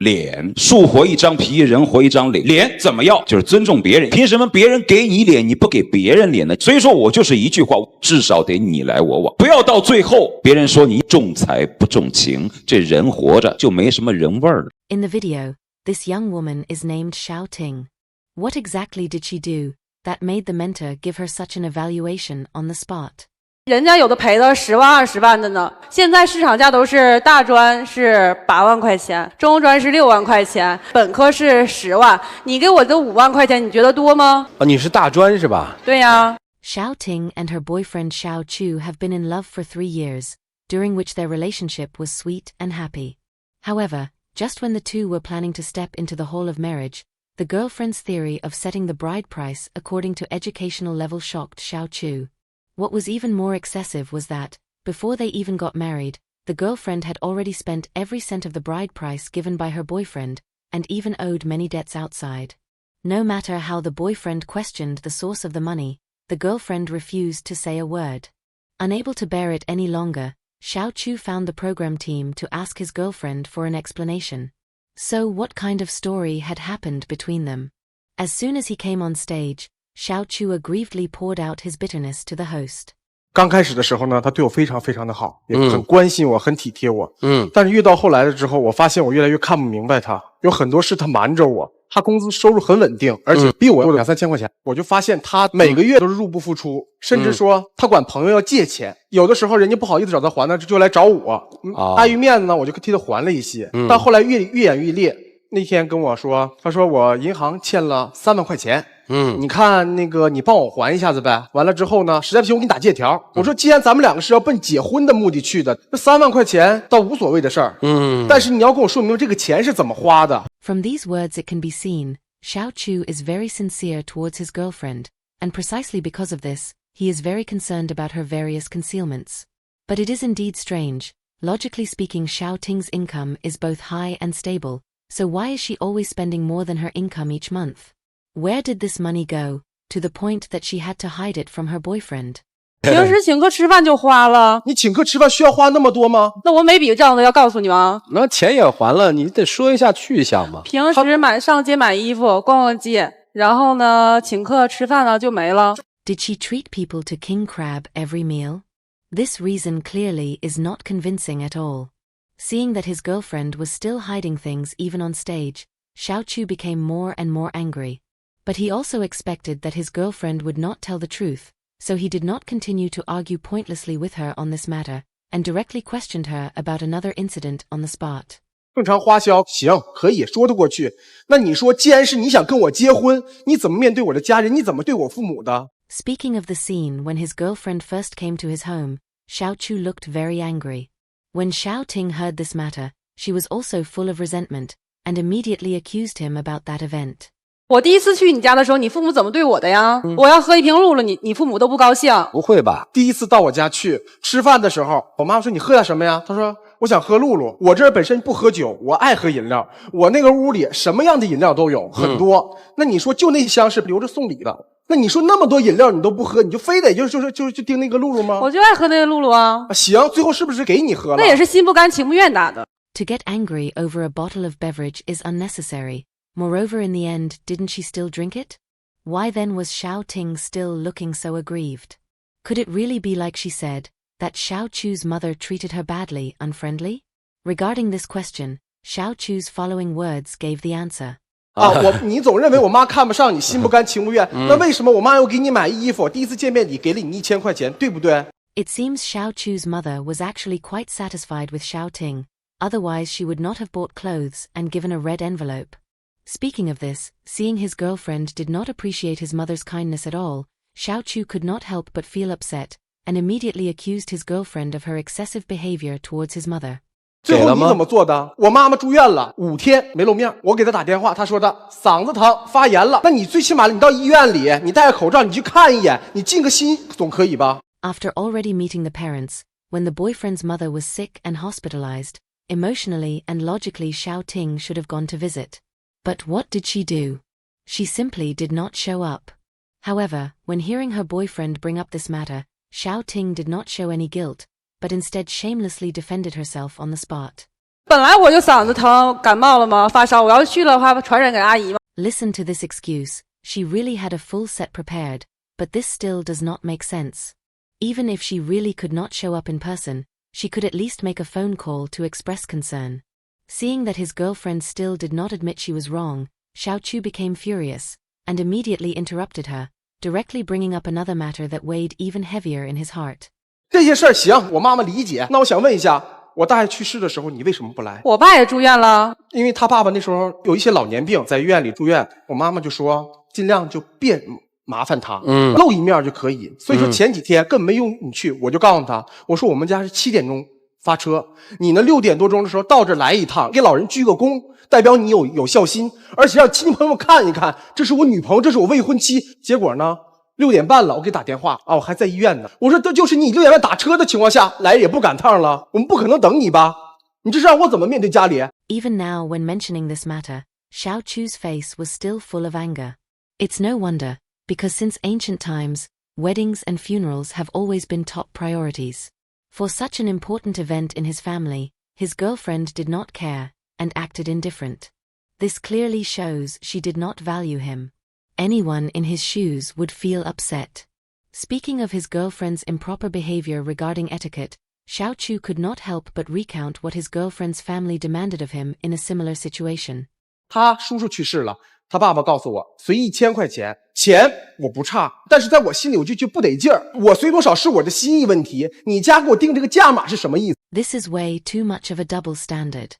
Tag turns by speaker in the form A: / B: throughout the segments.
A: 脸，树活一张皮，人活一张脸，脸怎么要？就是尊重别人。凭什么别人给你脸，你不给别人脸呢？所以说我就是一句话，至少得你来我往，不要到最后别人说你重财不重情，这人活着就没什么人味儿了。
B: In the video, this young woman is named Xiao Ting. What exactly did she do that made the mentor give her such an evaluation on the spot?
C: 人家有的赔了10万20万的呢，现在市场价都是大专是8万块钱，中专是6万块钱，本科是10万，你给我这5万块钱，你觉得多吗？
D: 你是大专是吧？
C: 对呀。
B: Xiao Ting and her boyfriend Xiao Chu have been in love for 3 years, during which their relationship was sweet and happy. However, just when the two were planning to step into the hall of marriage, the girlfriend's theory of setting the bride price according to educational level shocked Xiao Chu. What was even more excessive was that, before they even got married, the girlfriend had already spent every cent of the bride price given by her boyfriend, and even owed many debts outside. No matter how the boyfriend questioned the source of the money, the girlfriend refused to say a word. Unable to bear it any longer, Xiao Chu found the program team to ask his girlfriend for an explanation. So what kind of story had happened between them? As soon as he came on stage, Xiao Chu aggrievedly poured out his bitterness to the host.
E: 刚开始的时候呢，他对我非常非常的好，也很关心我，很体贴我。但是越到后来了之后，我发现我越来越看不明白他，有很多事他瞒着我。他工资收入很稳定，而且比我多2、3千块钱。我就发现他每个月都是入不敷出，甚至说他管朋友要借钱，有的时候人家不好意思找他还呢，就来找我。碍于面子呢，我就替他还了一些。但后来越演越烈。那天跟我说，他说我银行欠了3万块钱。你看那个你帮我还一下子呗。完了之后呢，实在不行我给你打借条。我说既然咱们两个是要奔结婚的目的去的，那3万块钱倒无所谓的事儿。但是你要跟我说明这个钱是怎么花的。
B: From these words it can be seen, Xiao Chu is very sincere towards his girlfriend, and precisely because of this, he is very concerned about her various concealments. But it is indeed strange. Logically speaking, Xiao Ting's income is both high and stable, so why is she always spending more than her income each month? Where did this money go, to the point that she had to hide it from her boyfriend?
C: 平时请客吃饭就花了，
E: 你请客吃饭需要花那么多吗？
C: 那我每笔账都要告诉你吗？
D: 那钱也还了，你得说一下去向嘛。
C: 平时上街买衣服，逛逛街，然后呢，请客吃饭呢就没了。
B: Did she treat people to king crab every meal? This reason clearly is not convincing at all. Seeing that his girlfriend was still hiding things even on stage, Xiao Chu became more and more angry. But he also expected that his girlfriend would not tell the truth, so he did not continue to argue pointlessly with her on this matter, and directly questioned her about another incident on the spot.
E: 正常花销行可以说得过去，那你说既然是你想跟我结婚，你怎么面对我的家人？你怎么对我父母的？
B: Speaking of the scene when his girlfriend first came to his home, Xiao Chu looked very angry. When Xiao Ting heard this matter, she was also full of resentment, and immediately accused him about that event.
C: 我第一次去你家的时候，你父母怎么对我的呀？我要喝一瓶露露，你父母都不高兴。
D: 不会吧？
E: 第一次到我家去吃饭的时候，我妈妈说你喝点什么呀？她说我想喝露露。我这儿本身不喝酒，我爱喝饮料。我那个屋里什么样的饮料都有，很多。那你说就那箱是留着送礼的，那你说那么多饮料你都不喝，你就非得就盯那个露露吗？
C: 我就爱喝那个露露啊。
E: 行，最后是不是给你喝了？
C: 那也是心不甘情不愿打的。
B: To get angry over a bottle of beverage is unnecessary. Moreover, in the end, didn't she still drink it? Why then was Xiao Ting still looking so aggrieved? Could it really be like she said, that Xiao Chu's mother treated her badly, unfriendly? Regarding this question, Xiao Chu's following words gave the answer.
E: 你总认为我妈看不上你，心不甘情不愿，那为什么我妈又给你买衣服？第一次见面礼给了你1000块钱，对不对？
B: It seems Xiao Chu's mother was actually quite satisfied with Xiao Ting, otherwise she would not have bought clothes and given a red envelope. Speaking of this, seeing his girlfriend did not appreciate his mother's kindness at all, Xiao Chu could not help but feel upset, and immediately accused his girlfriend of her excessive behavior towards his mother.
E: 最后你怎么做的？我妈妈住院了5天没露面，我给她打电话，她说的嗓子疼发炎了。那你最起码你到医院里，你戴着口罩，你去看一眼，你尽个心总可以吧？
B: After already meeting the parents, when the boyfriend's mother was sick and hospitalized, emotionally and logically Xiao Ting should have gone to visit. But what did she do? She simply did not show up. However, when hearing her boyfriend bring up this matter, Xiao Ting did not show any guilt, but instead shamelessly defended herself on the spot.
C: 本来我就嗓子疼，感冒了吗？发烧，我要去了的话，传染给阿姨吗？
B: Listen to this excuse. She really had a full set prepared, but this still does not make sense. Even if she really could not show up in person, she could at least make a phone call to express concern. Seeing that his girlfriend still did not admit she was wrong, Xiao Chu became furious, and immediately interrupted her, directly bringing up another matter that weighed even heavier in his heart.
E: 这些事儿行，我妈妈理解。那我想问一下，我大爷去世的时候，你为什么不来？
C: 我爸也住院了，
E: 因为他爸爸那时候有一些老年病，在医院里住院，我妈妈就说尽量就别麻烦他，露一面就可以。所以说前几天根本没用你去，我就告诉他，我说我们家是7点钟发车，你呢6点多钟的时候到这来一趟，给老人鞠个躬，代表你有孝心，而且让亲戚朋友们看一看，这是我女朋友，这是我未婚妻。结果呢，6点半了，我给打电话啊，我还在医院呢。我说这就是你6点半打车的情况下来也不赶趟了，我们不可能等你吧？你这是让我怎么面对家里？
B: Even now, when mentioning this matter, Xiao Chu's face was still full of anger. It's no wonder, because since ancient times, weddings and funerals have always been top priorities. For such an important event in his family, his girlfriend did not care, and acted indifferent. This clearly shows she did not value him. Anyone in his shoes would feel upset. Speaking of his girlfriend's improper behavior regarding etiquette, Xiao Chu could not help but recount what his girlfriend's family demanded of him in a similar situation.
E: 他叔叔去世了，他爸爸告诉我随1000块钱，钱我不差，但是在我心里我就不得劲儿。我随多少是我的心意问题，你家给我定这个价码是什么意思？
B: This is way too much of a double standard.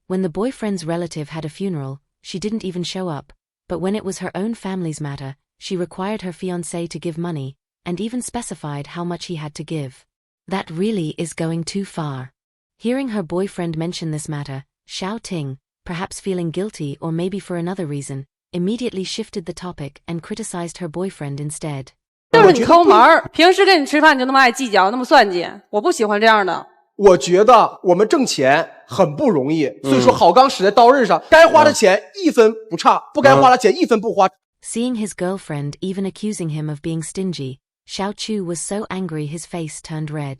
B: When the boyfriend's relative had a funeral, she didn't even show up, but when it was her own family's matter, she required her fiancé to give money, and even specified how much he had to give. That really is going too far. Hearing her boyfriend mention this matter, Xiao Ting, perhaps feeling guilty or maybe for another reason, immediately shifted the topic and criticized her boyfriend instead.
C: 就是你抠门儿，平时跟你吃饭你就那么爱计较，那么算计，我不喜欢这样的。
E: 我觉得我们挣钱很不容易，所以说好钢使在刀刃上，该花的钱1分不差，不该花的钱1分不花。
B: Seeing his girlfriend even accusing him of being stingy, Xiao Chu was so angry his face turned red.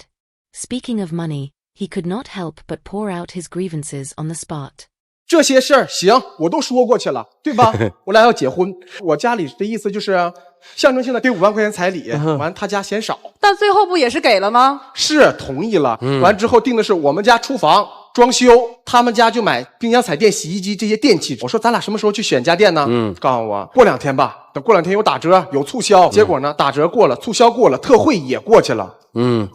B: Speaking of money, he could not help but pour out his grievances on the spot.
E: 这些事儿行，我都说过去了，对吧？我俩要结婚，我家里的意思就是象征性的给5万块钱彩礼，完他家嫌少，
C: 但最后不也是给了吗？
E: 是同意了。完之后定的是我们家厨房装修，他们家就买冰箱、彩电、洗衣机这些电器。我说咱俩什么时候去选家电呢？告诉我过2天吧，等过2天有打折有促销。结果呢，打折过了，促销过了，特惠也过去了。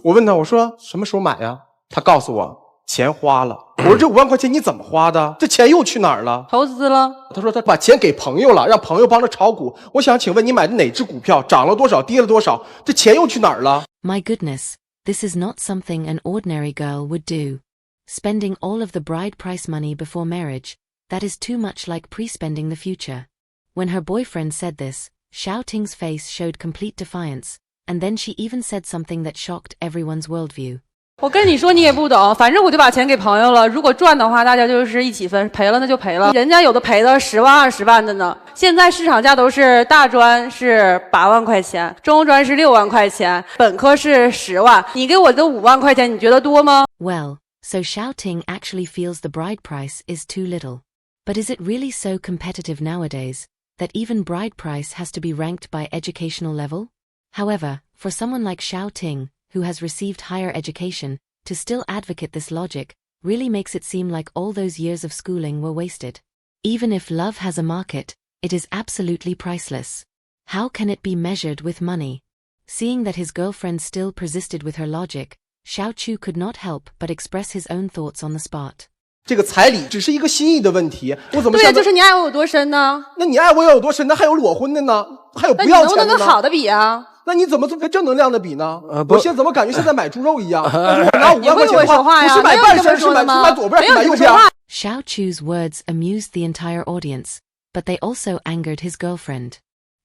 E: 我问他，我说什么时候买呀？他告诉我钱花了。我说这5万块钱你怎么花的？这钱又去哪儿了？
C: 投资了。
E: 他说他把钱给朋友了，让朋友帮着炒股。我想请问你买的哪只股票涨了多少，跌了多少？这钱又去哪儿了？
B: My goodness, this is not something an ordinary girl would do. Spending all of the bride price money before marriage, that is too much like pre-spending the future. When her boyfriend said this, Xiao Ting's face showed complete defiance, and then she even said something that shocked everyone's worldview.
C: 我跟你说你也不懂，反正我就把钱给朋友了。如果赚的话，大家就是一起分；赔了那就赔了。人家有的赔的10万、20万的呢。现在市场价都是大专是8万块钱，中专是6万块钱，本科是10万。你给我的5万块钱，你觉得多吗？
B: Well, so Xiao Ting actually feels the bride price is too little. But is it really so competitive nowadays that even bride price has to be ranked by educational level? However, for someone like Xiao Ting, who has received higher education, to still advocate this logic, really makes it seem like all those years of schooling were wasted. Even if love has a market, it is absolutely priceless. How can it be measured with money? Seeing that his girlfriend still persisted with her logic, Xiao Chu could not help but express his own thoughts on the spot.
E: 这个彩礼只是一个心意的问题，我怎么
C: 对呀，
E: 想
C: 就是你爱我有多深呢？
E: 那你爱我有多深？那还有裸婚的呢，还有
C: 那你
E: 不要钱的呢。
C: 能不能跟好的比啊？
E: 那你怎么跟正能量的比呢？
D: 不
E: 我现在怎么感觉像在买猪肉一样？但是我拿5万块钱的
C: 你会不会说话呀？
E: 不是买半身，是买左边，是买右边。
B: Xiao Chu's words amused the entire audience, but they also angered his girlfriend.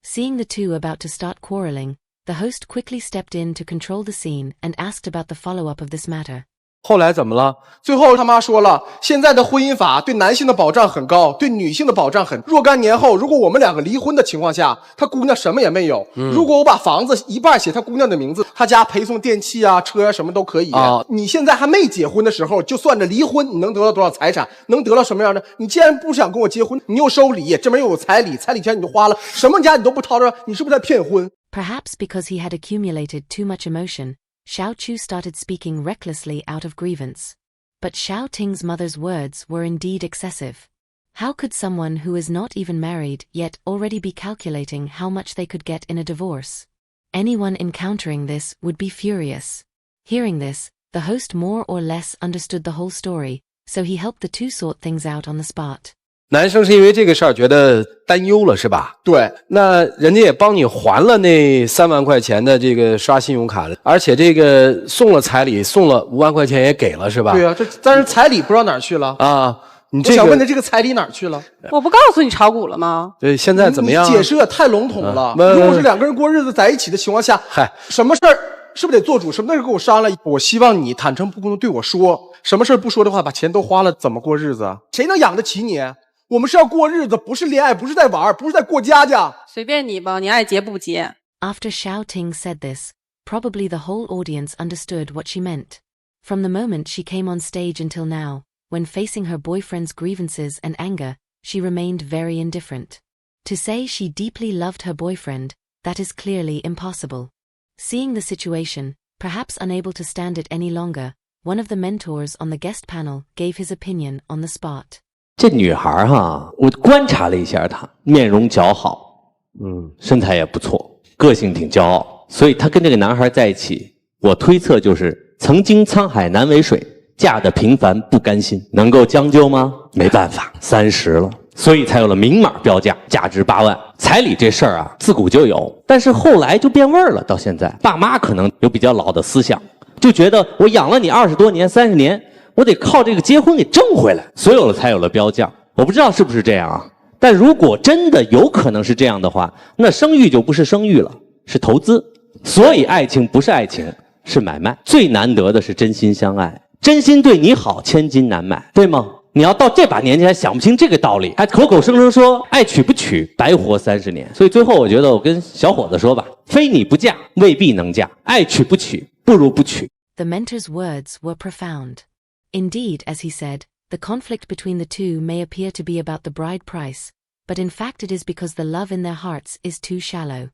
B: Seeing the two about to start quarreling, the host quickly stepped in to control the scene and asked about the follow-up of this matter.
D: 后来怎么了？
E: 最后他妈说了，现在的婚姻法对男性的保障很高，对女性的保障很。若干年后，如果我们两个离婚的情况下，他姑娘什么也没有。如果我把房子一半写他姑娘的名字，他家陪送电器啊、车啊什么都可以。你现在还没结婚的时候，就算着离婚，你能得到多少财产？能得到什么样的？你既然不想跟我结婚，你又收礼，这边又有彩礼，彩礼钱你就花了，什么家你都不掏着，你是不是在骗婚？
B: Perhaps because he had accumulated too much emotion, Xiao Chu started speaking recklessly out of grievance. But Xiao Ting's mother's words were indeed excessive. How could someone who is not even married yet already be calculating how much they could get in a divorce? Anyone encountering this would be furious. Hearing this, the host more or less understood the whole story, so he helped the two sort things out on the spot.
D: 男生是因为这个事儿觉得担忧了是吧？
E: 对，
D: 那人家也帮你还了那3万块钱的这个刷信用卡的，而且这个送了彩礼，送了5万块钱也给了是吧？
E: 对啊，但是彩礼不知道哪儿去了
D: 啊。你
E: 我想问的这个彩礼哪儿去了？
C: 我不告诉你炒股了吗？
D: 对，现在怎么样？
E: 你解释也太笼统了。如果是两个人过日子在一起的情况下，什么事儿是不是得做主？什么事儿跟我商量？我希望你坦诚不公的对我说，什么事儿不说的话，把钱都花了，怎么过日子啊？谁能养得起你？我们是要过日子，不是恋爱，不是在玩，不是在过家家。
C: 随便你吧，你爱结不结。
B: After Xiao Ting said this, probably the whole audience understood what she meant. From the moment she came on stage until now, when facing her boyfriend's grievances and anger, she remained very indifferent. To say she deeply loved her boyfriend, that is clearly impossible. Seeing the situation, perhaps unable to stand it any longer, one of the mentors on the guest panel gave his opinion on the spot.
F: 这女孩哈，我观察了一下她，面容姣好，身材也不错，个性挺骄傲，所以她跟这个男孩在一起，我推测就是曾经沧海难为水，嫁得平凡不甘心，能够将就吗？没办法，30了，所以才有了明码标价，价值8万。彩礼这事儿啊，自古就有，但是后来就变味儿了，到现在，爸妈可能有比较老的思想，就觉得我养了你20多年、30年。我得靠这个结婚给挣回来，所有了才有了标价。我不知道是不是这样啊？但如果真的有可能是这样的话，那生育就不是生育了，是投资。所以爱情不是爱情，是买卖。最难得的是真心相爱，真心对你好，千金难买，对吗？你要到这把年纪还想不清这个道理，还口口声声说爱娶不娶，白活30年。所以最后我觉得我跟小伙子说吧，非你不嫁，未必能嫁。爱娶不娶，不如不娶。
B: The mentor's words were profound. Indeed, as he said, the conflict between the two may appear to be about the bride price, but in fact it is because the love in their hearts is too shallow.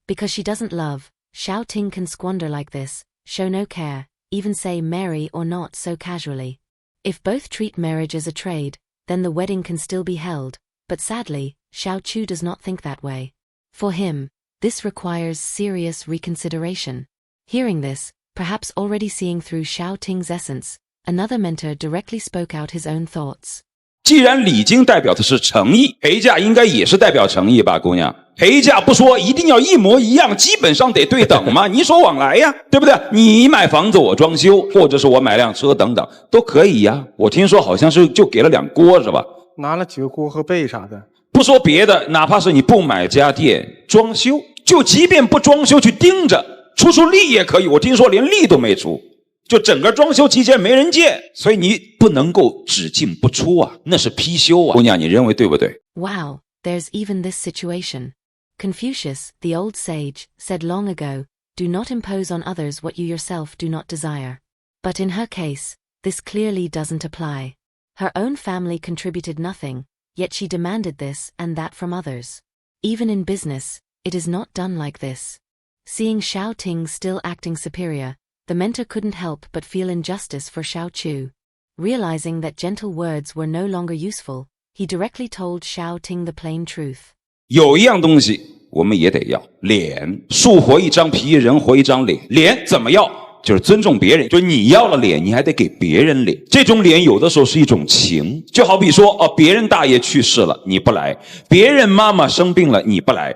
B: Because she doesn't love, Xiao Ting can squander like this, show no care, even say marry or not so casually. If both treat marriage as a trade, then the wedding can still be held, but sadly, Xiao Chu does not think that way. For him, this requires serious reconsideration. Hearing this, perhaps already seeing through Xiao Ting's essence, Another mentor directly spoke out his own thoughts.
A: 既然礼金代表的是诚意，陪嫁应该也是代表诚意吧，姑娘。陪嫁不说一定要一模一样，基本上得对等嘛，你说往来呀，对不对？你买房子我装修，或者是我买辆车等等，都可以呀。我听说好像是就给了2锅是吧？
E: 拿了几个锅和被啥的。
A: 不说别的，哪怕是你不买家电装修，就即便不装修去盯着，出力也可以。我听说连力都没出。 就整个装修期间没人见，所以你不能够只进不出啊，那是貔貅啊，姑娘，你认为对不对？
B: Wow, there's even this situation. Confucius, the old sage, said long ago, "Do not impose on others what you yourself do not desire." But in her case, this clearly doesn't apply. Her own family contributed nothing, yet she demanded this and that from others. Even in business, it is not done like this. Seeing Xiao Ting still acting superior, the mentor couldn't help but feel injustice for Xiao Chu. Realizing that gentle words were no longer useful, he directly told Xiao Ting the plain truth.
A: 有一样东西我们也得要，脸。树活一张皮，人活一张脸。脸怎么要？就是尊重别人，就是你要了脸，你还得给别人脸。这种脸有的时候是一种情，就好比说别人大爷去世了，你不来；别人妈妈生病了，你不来。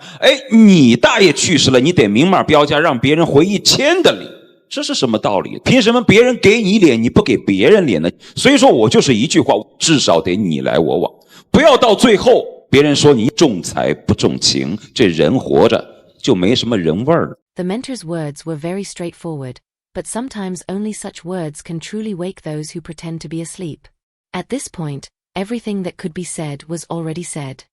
A: 你大爷去世了，你得明码标价，让别人回1000的礼。 这是什么道理？凭什么别人给你脸，你不给别人脸呢？所以说我就是一句话，至少得你来我往，不要到最后别人说你重财不重情，这人活着就没什么人味儿了。
B: The mentor's words were very straightforward, but sometimes only such words can truly wake those who pretend to be asleep. At this point, everything that could be said was already said.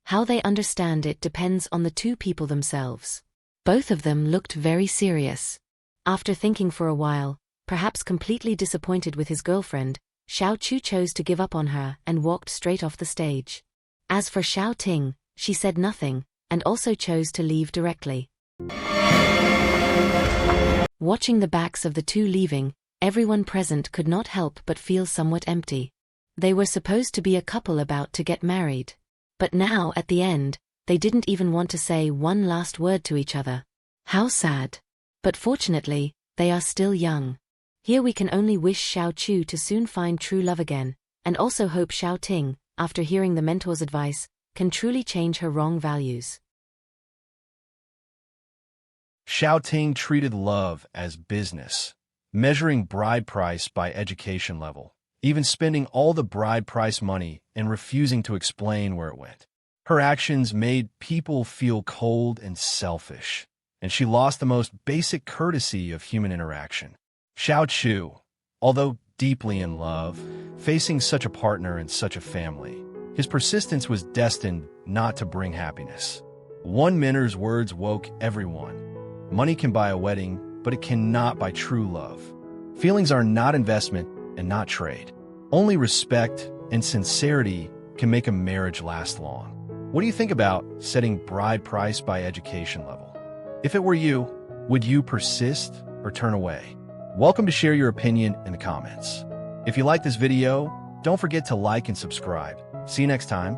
B: How they understand it depends on the two people themselves. Both of them looked very serious. After thinking for a while, perhaps completely disappointed with his girlfriend, Xiao Chu chose to give up on her and walked straight off the stage. As for Xiao Ting, she said nothing, and also chose to leave directly. Watching the backs of the two leaving, everyone present could not help but feel somewhat empty. They were supposed to be a couple about to get married. But now, at the end, they didn't even want to say one last word to each other. How sad. But fortunately, they are still young. Here we can only wish Xiao Chu to soon find true love again, and also hope Xiao Ting, after hearing the mentor's advice, can truly change her wrong values.
G: Xiao Ting treated love as business, measuring bride price by education level, even spending all the bride price money and refusing to explain where it went. Her actions made people feel cold and selfish, and she lost the most basic courtesy of human interaction. Xiao Chu, although deeply in love, facing such a partner and such a family, his persistence was destined not to bring happiness. One mentor's words woke everyone. Money can buy a wedding, but it cannot buy true love. Feelings are not investment and not trade. Only respect and sincerity can make a marriage last long. What do you think about setting bride price by education level? If it were you, would you persist or turn away? Welcome to share your opinion in the comments. If you like this video, don't forget to like and subscribe. See you next time.